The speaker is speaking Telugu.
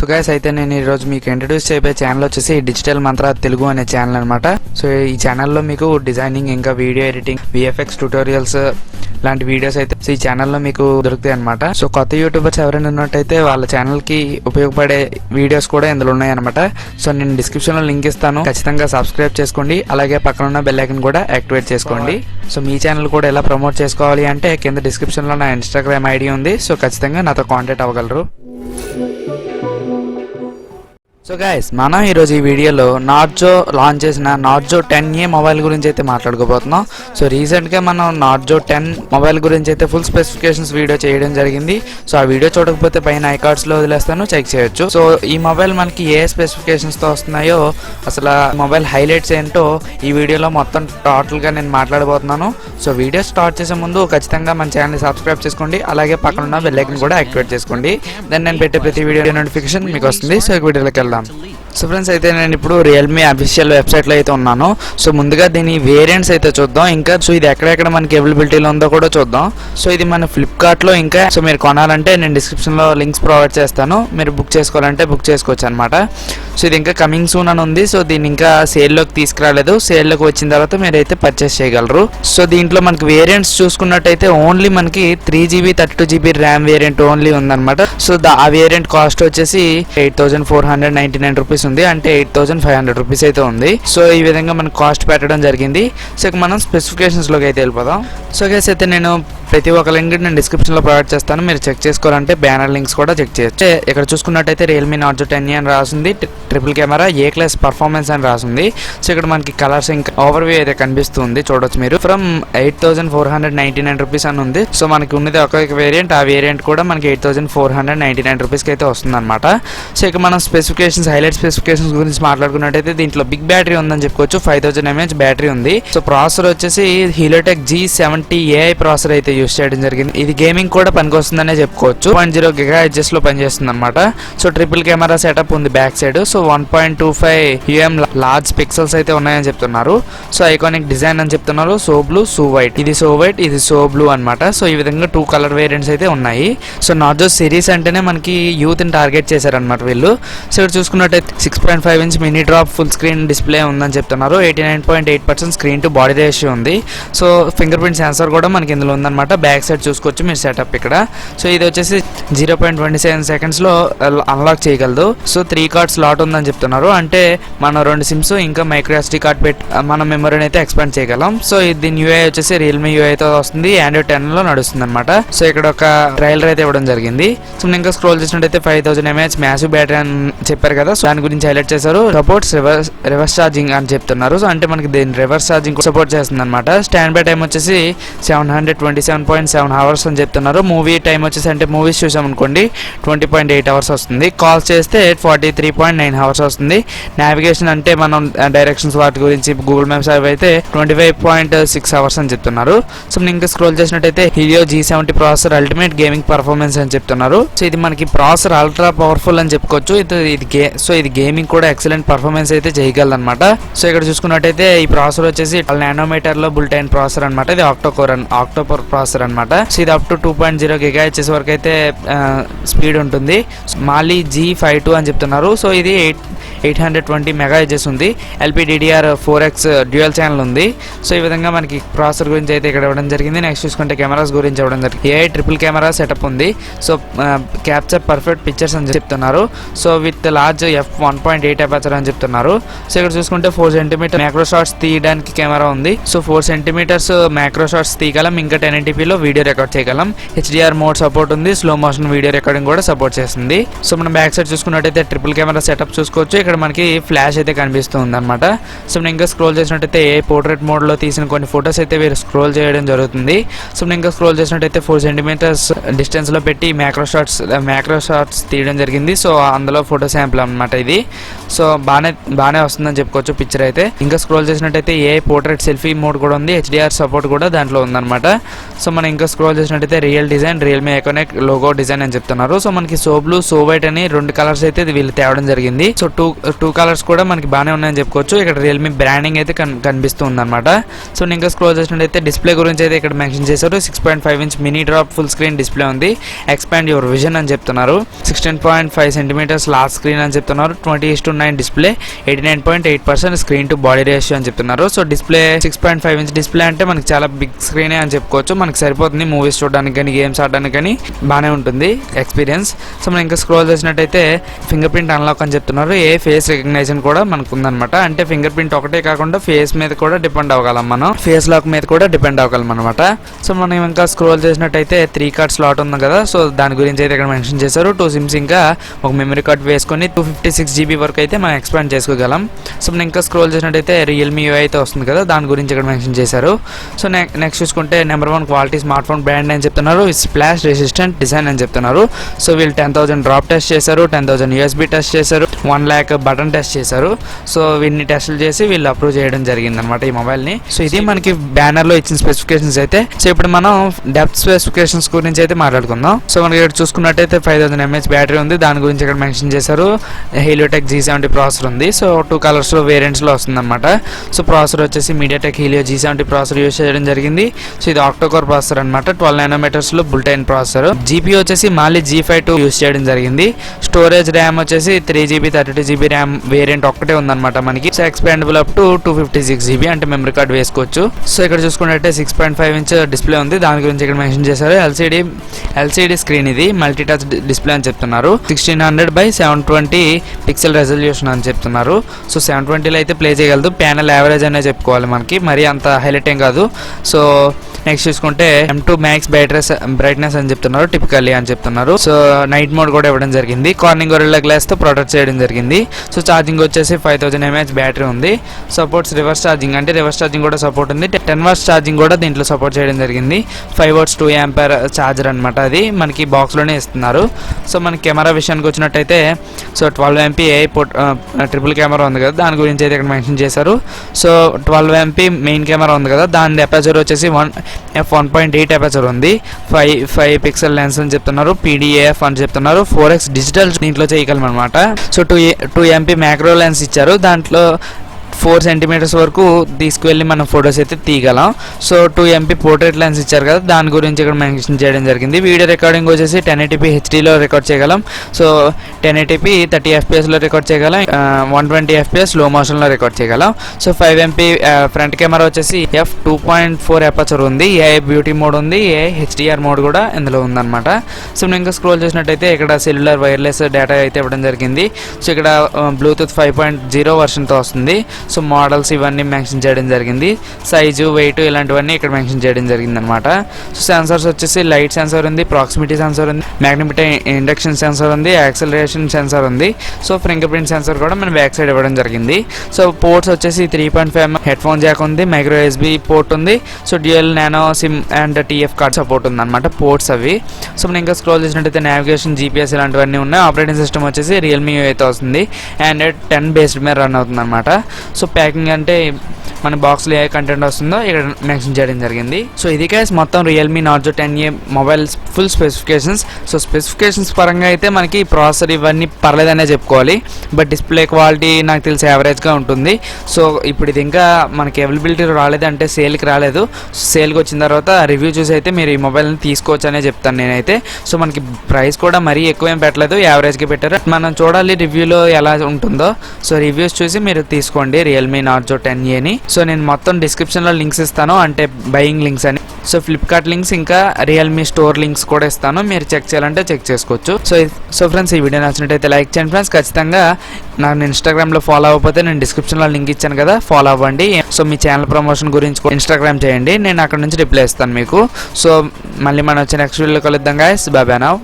గైస్ అయితే నేను ఈ రోజు మీకు ఇంట్రడ్యూస్ చేయబోయే ఛానల్ వచ్చేసి డిజిటల్ మంత్ర తెలుగు అనే ఛానల్ అనమాట. సో ఈ ఛానల్లో మీకు డిజైనింగ్ ఇంకా వీడియో ఎడిటింగ్ విఎఫ్ఎక్స్ ట్యూటోరియల్స్ లాంటి వీడియోస్ అయితే ఈ ఛానల్లో మీకు దొరుకుతాయి అనమాట. సో కొత్త యూట్యూబర్స్ ఎవరైనా ఉన్నట్టయితే వాళ్ళ ఛానల్ కి ఉపయోగపడే వీడియోస్ కూడా ఇందులో ఉన్నాయన్నమాట. సో నేను డిస్క్రిప్షన్ లో లింక్ ఇస్తాను, ఖచ్చితంగా సబ్స్క్రైబ్ చేసుకోండి. అలాగే పక్కన ఉన్న బెల్ ఐకాన్ కూడా యాక్టివేట్ చేసుకోండి. సో మీ ఛానల్ కూడా ఎలా ప్రమోట్ చేసుకోవాలి అంటే కింద డిస్క్రిప్షన్ లో నా ఇన్స్టాగ్రామ్ ఐడి ఉంది. సో ఖచ్చితంగా నాతో కాంటాక్ట్ అవ్వగలరు. సో గైస్ మనం ఈరోజు ఈ వీడియోలో నార్జో లాంచ్ చేసిన నార్జో 10A మొబైల్ గురించి అయితే మాట్లాడుకోబోతున్నాం. సో రీసెంట్గా మనం నార్జో 10 మొబైల్ గురించి అయితే ఫుల్ స్పెసిఫికేషన్స్ వీడియో చేయడం జరిగింది. సో ఆ వీడియో చూడకపోతే పైన ఐకార్డ్స్లో వదిలేస్తాను, చెక్ చేయొచ్చు. సో ఈ మొబైల్ మనకి ఏ స్పెసిఫికేషన్స్తో వస్తున్నాయో అసలు మొబైల్ హైలైట్స్ ఏంటో ఈ వీడియోలో మొత్తం టోటల్గా నేను మాట్లాడబోతున్నాను. సో వీడియో స్టార్ట్ చేసే ముందు ఖచ్చితంగా మన ఛానల్ని సబ్స్క్రైబ్ చేసుకోండి. అలాగే పక్కన ఉన్న బెల్ ఐకాన్ కూడా యాక్టివేట్ చేసుకోండి. దెన్ నేను పెట్టే ప్రతి వీడియో నోటిఫికేషన్ మీకు వస్తుంది. సో వీడియోలోకి వెళ్దాం. సో ఫ్రెండ్స్ అయితే నేను ఇప్పుడు రియల్మీ అఫీషియల్ వెబ్సైట్లో అయితే ఉన్నాను. సో ముందుగా దీని వేరియంట్స్ అయితే చూద్దాం. ఇంకా సో ఇది ఎక్కడెక్కడ మనకి అవైలబిలిటీలో ఉందో కూడా చూద్దాం. సో ఇది మన ఫ్లిప్కార్ట్లో ఇంకా సో మీరు కొనాలంటే నేను డిస్క్రిప్షన్లో లింక్స్ ప్రొవైడ్ చేస్తాను, మీరు బుక్ చేసుకోవాలంటే బుక్ చేసుకోవచ్చు అనమాట. సో ఇది ఇంకా కమింగ్ సూన్ అని ఉంది. సో దీన్ని ఇంకా సేల్లోకి తీసుకురాలేదు, సేల్లోకి వచ్చిన తర్వాత మీరైతే పర్చేస్ చేయగలరు. సో దీంట్లో మనకి వేరియంట్స్ చూసుకున్నట్టయితే ఓన్లీ మనకి 3GB 32GB RAM variant only ఉందన్నమాట. సో ఆ వేరియంట్ కాస్ట్ వచ్చేసి 8499 రూపీస్ ఉంది, అంటే 8500 రూపీస్ అయితే ఉంది. సో ఈ విధంగా మనకు కాస్ట్ పెట్టడం జరిగింది. సో ఇక మనం స్పెసిఫికేషన్స్ లోకి అయితే వెళ్ళిపోదాం. సో గైస్ అయితే నేను ప్రతి ఒక్క లింక్ నేను డిస్క్రిప్షన్లో ప్రొవైడ్ చేస్తాను, మీరు చెక్ చేసుకోవాలంటే బ్యానర్ లింక్స్ కూడా చెక్ చేయొచ్చు. ఇక్కడ చూసుకున్నట్టయితే రియల్మీ నార్జో 10A అని రాసింది, ట్రిపుల్ కెమెరా ఏ క్లాస్ పర్ఫార్మెన్స్ అని రాసింది. సో ఇక్కడ మనకి కలర్స్ ఇంకా ఓవర్వ్యూ అయితే కనిపిస్తుంది, చూడొచ్చు మీరు. ఫ్రమ్ 8499 రూపీస్ అని ఉంది. సో మనకి ఉన్నది ఒక వేరియంట్, ఆ వేరియంట్ కూడా మనకి 8499 రూపీస్కి అయితే వస్తుంది అనమాట. సో ఇక మనం స్పెసిఫికేషన్స్ హైలైట్ స్పెసిఫికేషన్స్ గురించి మాట్లాడుకున్నట్టయితే దీంట్లో బిగ్ బ్యాటరీ ఉందని చెప్పుకోవచ్చు, 5000 mAh బ్యాటరీ ఉంది. సో ప్రాసెసర్ వచ్చేసి హీలోటెక్ G70 AI ప్రాసెసర్ అయితే యూస్ చేయడం జరిగింది. ఇది గేమింగ్ కూడా పనికొస్తుందనే చెప్పుకోవచ్చు. 0.0 GHz లో పనిచేస్తుంది అనమాట. సో ట్రిపుల్ కెమెరా సెటప్ ఉంది back side. So 1.25 UM large pixels అయితే ఉన్నాయని చెప్తున్నారు. సో ఐకానిక్ డిజైన్ అని చెప్తున్నారు, సో బ్లూ సో వైట్. ఇది సో వైట్, ఇది సో బ్లూ అనమాట. సో ఈ విధంగా 2 కలర్ వేరియంట్స్ అయితే ఉన్నాయి. సో నార్జో సిరీస్ అంటేనే మనకి యూత్ ని టార్గెట్ చేశారనమాట వీళ్ళు. సో ఇక్కడ చూసుకున్నట్టయితే 6.5 inch mini drop full screen display ఉందని చెప్తున్నారు. 89.8% స్క్రీన్ టు బాడీ రేషియో ఉంది. సో ఫింగర్ ప్రింట్ సెన్సార్ కూడా మనకి ఇందులో ఉందన్నమాట. బ్యాక్ సైడ్ చూసుకోవచ్చు మీరు సెటప్ ఇక్కడ. సో ఇది వచ్చేసి 0.27 seconds లో అన్లాక్ చేయగలదు. సో 3 కార్డ్ స్లాట్ ఉందని చెప్తున్నారు, అంటే మనం 2 సిమ్స్ ఇంకా మైక్రో SD కార్డ్ పెట్టి మన మెమరీని అయితే ఎక్స్పాండ్ చేయగలం. సో దీని యూఐ వచ్చేసి రియల్మీ యూఐ తో వస్తుంది, ఆండ్రాయిడ్ 10 లో నడుస్తుంది అనమాట. సో ఇక్కడ ఒక ట్రైలర్ అయితే ఇవ్వడం జరిగింది. సో ఇంకా స్క్రోల్ చేసినట్టయితే 5000 mAh మ్యాసివ్ బ్యాటరీ అని చెప్పారు కదా, సో దాని గురించి హైలైట్ చేశారు. సపోర్ట్స్ రివర్స్ ఛార్జింగ్ అని చెప్తున్నారు. సో అంటే మనకి దీని రివర్స్ ఛార్జింగ్ సపోర్ట్ చేస్తుంది అనమాట. స్టాండ్ బై టైం వచ్చేసి 727.7 hours అని చెప్తున్నారు. మూవీ టైం వచ్చేసి అంటే మూవీస్ చూసామనుకోండి 20.8 hours వస్తుంది. కాల్స్ చేస్తే 43.9 hours వస్తుంది. నావిగేషన్ అంటే మనం డైరెక్షన్స్ వాటి గురించి గూగుల్ మ్యాప్స్ అవి అయితే 25.6 hours అని చెప్తున్నారు. సో ఇంకా స్క్రోల్ చేసినట్టయితే Helio G70 processor ultimate gaming performance అని చెప్తున్నారు. సో ఇది మనకి ప్రాసెసర్ అల్ట్రా పవర్ఫుల్ అని చెప్పుకోవచ్చు. ఇది గేమింగ్ కూడా ఎక్సలెంట్ పర్ఫార్మెన్స్ అయితే చేయగలదు అనమాట. సో ఇక్కడ చూసుకున్నట్టయితే ఈ ప్రాసెసర్ వచ్చేసి 12 nanometer లో బుల్టైన్ ప్రాసెసర్ అనమాట. ఇది ఆక్టోకోర్ ప్రాసెసర్ అనమాట. సో ఇది అప్ టు 2.0 GHz వరకు అయితే స్పీడ్ ఉంటుంది. మాలీ G52 అని చెప్తున్నారు. సో ఇది 820 MHz ఉంది. LPDDR4X డ్యూయల్ ఛానల్ ఉంది. సో ఈ విధంగా మనకి ప్రాసెసర్ గురించి అయితే ఇక్కడ ఇవ్వడం జరిగింది. నెక్స్ట్ చూసుకుంటే కెమెరాస్ గురించి ఇవ్వడం జరిగింది. AI ట్రిపుల్ కెమెరా సెటప్ ఉంది. సో క్యాప్చర్ పర్ఫెక్ట్ పిక్చర్స్ అని చెప్తున్నారు. So with large f1.8 aperture అని చెప్తున్నారు. సో ఇక్కడ చూసుకుంటే 4 cm మ్యాక్రో షాట్స్ తీయడానికి కెమెరా ఉంది. సో 4 cm మ్యాక్రో షాట్స్ తీయగలం, ఇంకా 1080p లో వీడియో రికార్డ్ చేయగలం. HDR మోడ్ సపోర్ట్ ఉంది, స్లో మోషన్ వీడియో రికార్డింగ్ కూడా సపోర్ట్ చేస్తుంది. సో మనం బ్యాక్ సైడ్ చూసుకున్నట్టయితే ట్రిపుల్ కెమెరా సెటప్ చూసుకోవచ్చు. ఇక్కడ మనకి ఫ్లాష్ అయితే కనిపిస్తుంది అనమాట. సో నేను ఇంకా స్క్రోల్ చేసినట్టయితే పోర్ట్రేట్ మోడ్ లో తీసిన కొన్ని ఫొటోస్ అయితే మీరు స్క్రోల్ చేయడం జరుగుతుంది. సో నేను ఇంకా స్క్రోల్ చేసినట్టయితే 4 cm డిస్టెన్స్ లో పెట్టి మ్యాక్రో షాట్స్ తీయడం జరిగింది. సో అందులో ఫోటో శాంపుల్ అనమాట ఇది. సో బాగానే వస్తుందని చెప్పుకోవచ్చు పిక్చర్ అయితే. ఇంకా స్క్రోల్ చేసినట్టయితే పోర్ట్రేట్ సెల్ఫీ మోడ్ కూడా ఉంది, HDR సపోర్ట్ కూడా దాంట్లో ఉందన్నమాట. సో సో మనం ఇంకా స్క్రోల్ చేసినట్టయితే real design, Realme iconic logo design అని చెప్తున్నారు. సో మనకి సో బ్లూ, సో వైట్ అని 2 కలర్స్ అయితే వీళ్ళు తేవడం జరిగింది. సో టూ కలర్స్ కూడా మనకి బాగానే ఉన్నాయని చెప్పుకోవచ్చు. ఇక్కడ రియల్మీ బ్రాండింగ్ అయితే కనిపిస్తుంది అనమాట. సో నేను ఇంకా స్క్రోల్ చేసినట్టయితే డిస్ప్లే గురించి అయితే ఇక్కడ మెన్షన్ చేశారు. 6.5 inch mini drop full screen display ఉంది. ఎక్స్పాండ్ యువర్ విజన్ అని చెప్తున్నారు. 16.5 సెంటీమీటర్స్ లార్జ్ స్క్రీన్ అని చెప్తున్నారు. 20:9 display, 89.8% screen to body ratio అని చెప్తున్నారు. సో డిస్ప్లే 6.5 ఇంచ్ డిస్ప్లే అంటే మనకి చాలా బిగ్ స్క్రీనే అని చెప్పుకోవచ్చు. మనకి సరిపోతుంది మూవీస్ చూడడానికి కానీ, గేమ్స్ ఆడడానికి కానీ బాగానే ఉంటుంది ఎక్స్పీరియన్స్. సో మనం ఇంకా స్క్రోల్ చేసినట్టయితే ఫింగర్ ప్రింట్ అన్లాక్ అని చెప్తున్నారు. ఫేస్ రికగ్నైజేషన్ కూడా మనకు ఉందన్నమాట. అంటే ఫింగర్ ప్రింట్ ఒకటే కాకుండా ఫేస్ మీద కూడా డిపెండ్ అవ్వగలం, మనం ఫేస్ లాక్ మీద కూడా డిపెండ్ అవ్వగలం అనమాట. సో మనం ఇంకా స్క్రోల్ చేసినట్టయితే 3 కార్డ్ స్లాట్ ఉంది కదా, సో దాని గురించి అయితే ఇక్కడ మెన్షన్ చేశారు. 2 సిమ్స్ ఇంకా ఒక మెమరీ కార్డ్ వేసుకొని 256 GB వరకు అయితే మనం ఎక్స్పాండ్ చేసుకోగలం. సో మనం ఇంకా స్క్రోల్ చేసినట్టయితే రియల్మీ UI అయితే వస్తుంది కదా, దాని గురించి ఇక్కడ మెన్షన్ చేశారు. సో నెక్స్ట్ చూసుకుంటే number 1 quality smart phone brand అని చెప్తున్నారు. స్ప్లాష్ రెసిస్టెంట్ డిజైన్ అని చెప్తున్నారు. సో వీళ్ళు 10,000 డ్రాప్ టెస్ట్ చేశారు, 10,000 USB టెస్ట్ చేశారు, 1 lakh బటన్ టెస్ట్ చేశారు. సో వీళ్ళని టెస్టులు చేసి వీళ్ళు అప్రూవ్ చేయడం జరిగింది అనమాట ఈ మొబైల్ని. సో ఇది మనకి బ్యానర్లో ఇచ్చిన స్పెసిఫికేషన్స్ అయితే. సో ఇప్పుడు మనం డెప్త్ స్పెసిఫికేషన్స్ గురించి అయితే మాట్లాడుకుందాం. సో మనకి ఇక్కడ చూసుకున్నట్టయితే 5000 mAh బ్యాటరీ ఉంది, దాని గురించి ఇక్కడ మెన్షన్ చేశారు. హీలియోటెక్ G70 ప్రాసెసర్ ఉంది. సో 2 కలర్స్ వేరియంట్స్లో వస్తుంది అనమాట. సో ప్రాసెసర్ వచ్చేసి MediaTek Helio G70 processor use చేయడం జరిగింది. సో ఇది ఆక్టోకోర్ ప్రాసెసర్ అనమాట. 12 nanometers బుల్టైన్ ప్రాసెసర్. GPU వచ్చేసి మాలి G52 యూస్ చేయడం జరిగింది. స్టోరేజ్ ర్యామ్ వచ్చేసి 3GB 32GB ర్యామ్ వేరియంట్ ఒక్కటే ఉందన్నమాట మనకి. So expandable up to 256 GB అంటే మెమరీ కార్డ్ వేసుకోవచ్చు. సో ఇక్కడ చూసుకున్నట్టే 6.5 ఇంచ్ డిస్ప్లే ఉంది, దాని గురించి ఇక్కడ మెన్షన్ చేశారు. LCD స్క్రీన్, ఇది మల్టీ టచ్ డిస్ప్లే అని చెప్తున్నారు. 1600x720 పిక్సెల్ రెజల్యూషన్ అని చెప్తున్నారు. సో 720లో అయితే ప్లే చేయగలదు. ప్యానల్ యావరేజ్ అనే చెప్పుకోవాలి మనకి, మరి అంత హైలైట్ ఏం కాదు. సో నెక్స్ట్ చూసుకుంటే M2 Max బ్రైట్నెస్ అని చెప్తున్నారు, టిపికల్లీ అని చెప్తున్నారు. సో నైట్ మోడ్ కూడా ఇవ్వడం జరిగింది. కార్నింగ్ గొరిల్లా గ్లాస్ తో ప్రొటెక్ట్ చేయడం జరిగింది. సో ఛార్జింగ్ వచ్చేసి 5000 mAh బ్యాటరీ ఉంది. సపోర్ట్స్ రివర్స్ ఛార్జింగ్, అంటే రివర్స్ ఛార్జింగ్ కూడా సపోర్ట్ ఉంది. 10 watts ఛార్జింగ్ కూడా దీంట్లో సపోర్ట్ చేయడం జరిగింది. 5 watts 2 ampere ఛార్జర్ అనమాట, అది మనకి బాక్స్ లోనే ఇస్తున్నారు. సో మన కెమెరా విషయానికి వచ్చినట్టయితే సో 12 MP ట్రిపుల్ కెమెరా ఉంది కదా, దాని గురించి అయితే ఇక్కడ మెన్షన్ చేశారు. సో 12 MP మెయిన్ కెమెరా ఉంది కదా, దాని అపర్చర్ వచ్చేసి f1.8 అపర్చర్ ఉంది. 5 పిక్సెల్ లెన్స్ అని చెప్తున్నారు. PDAF అని చెప్తున్నారు. 4x డిజిటల్ దీంట్లో చేయగలం అనమాట. సో 2 MP మ్యాక్రో లెన్స్ ఇచ్చారు, దాంట్లో 4 centimeters వరకు తీసుకువెళ్ళి మనం ఫొటోస్ అయితే తీయగలం. సో 2 MP పోర్ట్రేట్ లెన్స్ ఇచ్చారు కదా, దాని గురించి ఇక్కడ మెన్షన్ చేయడం జరిగింది. వీడియో రికార్డింగ్ వచ్చేసి 1080p HDలో రికార్డ్ చేయగలం. సో 1080p 30 fps రికార్డ్ చేయగలం. 120 fps స్లో మోషన్లో రికార్డ్ చేయగలం. సో 5 MP ఫ్రంట్ కెమెరా వచ్చేసి f2.4 అపర్చర్ ఉంది. AI బ్యూటీ మోడ్ ఉంది, AI HDR మోడ్ కూడా ఇందులో ఉందన్నమాట. సో నేను ఇంకా స్క్రోల్ చేసినట్టయితే ఇక్కడ సెల్యులర్ వైర్లెస్ డేటా అయితే ఇవ్వడం జరిగింది. సో ఇక్కడ బ్లూటూత్ 5.0 వర్షన్తో వస్తుంది. సో మోడల్స్ ఇవన్నీ మెన్షన్ చేయడం జరిగింది. సైజు, వెయిట్ ఇలాంటివన్నీ ఇక్కడ మెన్షన్ చేయడం జరిగింది అనమాట. సో సెన్సర్స్ వచ్చేసి లైట్ సెన్సర్ ఉంది, ప్రాక్సిమిటీ సెన్సర్ ఉంది, మ్యాగ్నెటిక్ ఇండక్షన్ సెన్సర్ ఉంది, యాక్సలరేషన్ సెన్సర్ ఉంది. సో ఫింగర్ ప్రింట్ సెన్సర్ కూడా మనం బ్యాక్ సైడ్ ఇవ్వడం జరిగింది. సో పోర్ట్స్ వచ్చేసి 3.5 హెడ్ ఫోన్ జాక్ ఉంది, మైక్రో USB పోర్ట్ ఉంది. So dual nano SIM and TF card support ఉంది అనమాట పోర్ట్స్ అవి. సో మనం ఇంకా స్క్రోల్ చేసినట్టయితే నావిగేషన్, GPS ఇలాంటివన్నీ ఉన్నాయి. ఆపరేటింగ్ సిస్టమ్ వచ్చేసి రియల్మీ అయితే వస్తుంది. Android 10 బేస్డ్ మీద రన్ అవుతుంది అనమాట. సో ప్యాకింగ్ అంటే మన బాక్స్లో ఏ కంటెంట్ వస్తుందో ఇక్కడ మెన్షన్ చేయడం జరిగింది. సో ఇది గైస్ మొత్తం Realme Narzo 10A mobile full specifications. So specifications పరంగా అయితే మనకి ప్రాసెసర్ ఇవన్నీ పర్లేదనే చెప్పుకోవాలి. బట్ డిస్ప్లే క్వాలిటీ నాకు తెలిసి యావరేజ్గా ఉంటుంది. సో ఇప్పుడు ఇది ఇంకా మనకి అవైలబిలిటీ రాలేదంటే సేల్కి రాలేదు. సేల్కి వచ్చిన తర్వాత రివ్యూ చూసి అయితే మీరు ఈ మొబైల్ని తీసుకోవచ్చు అనే చెప్తాను నేనైతే. సో మనకి ప్రైస్ కూడా మరీ ఎక్కువ ఏం పెట్టలేదు, యావరేజ్గా పెట్టారు. మనం చూడాలి రివ్యూలో ఎలా ఉంటుందో. సో రివ్యూస్ చూసి మీరు తీసుకోండి రియల్మీ నార్జో 10Aని. సో నేను మొత్తం డిస్క్రిప్షన్లో లింక్స్ ఇస్తాను, అంటే బయింగ్ లింక్స్ అని. సో ఫ్లిప్కార్ట్ లింక్స్ ఇంకా రియల్మీ స్టోర్ లింక్స్ కూడా ఇస్తాను, మీరు చెక్ చేయాలంటే చెక్ చేసుకోవచ్చు. సో ఫ్రెండ్స్ ఈ వీడియో నచ్చినట్టయితే లైక్ చేయండి ఫ్రెండ్స్. ఖచ్చితంగా నాకు ఇన్స్టాగ్రామ్లో ఫాలో అవ్వకపోతే నేను డిస్క్రిప్షన్లో లింక్ ఇచ్చాను కదా, ఫాలో అవ్వండి. సో మీ ఛానల్ ప్రమోషన్ గురించి ఇన్స్టాగ్రామ్ చేయండి, నేను అక్కడ నుంచి రిప్లై ఇస్తాను మీకు. సో మళ్ళీ మనం వచ్చే నెక్స్ట్ వీడియోలో కలుద్దాం గైస్. Bye bye now.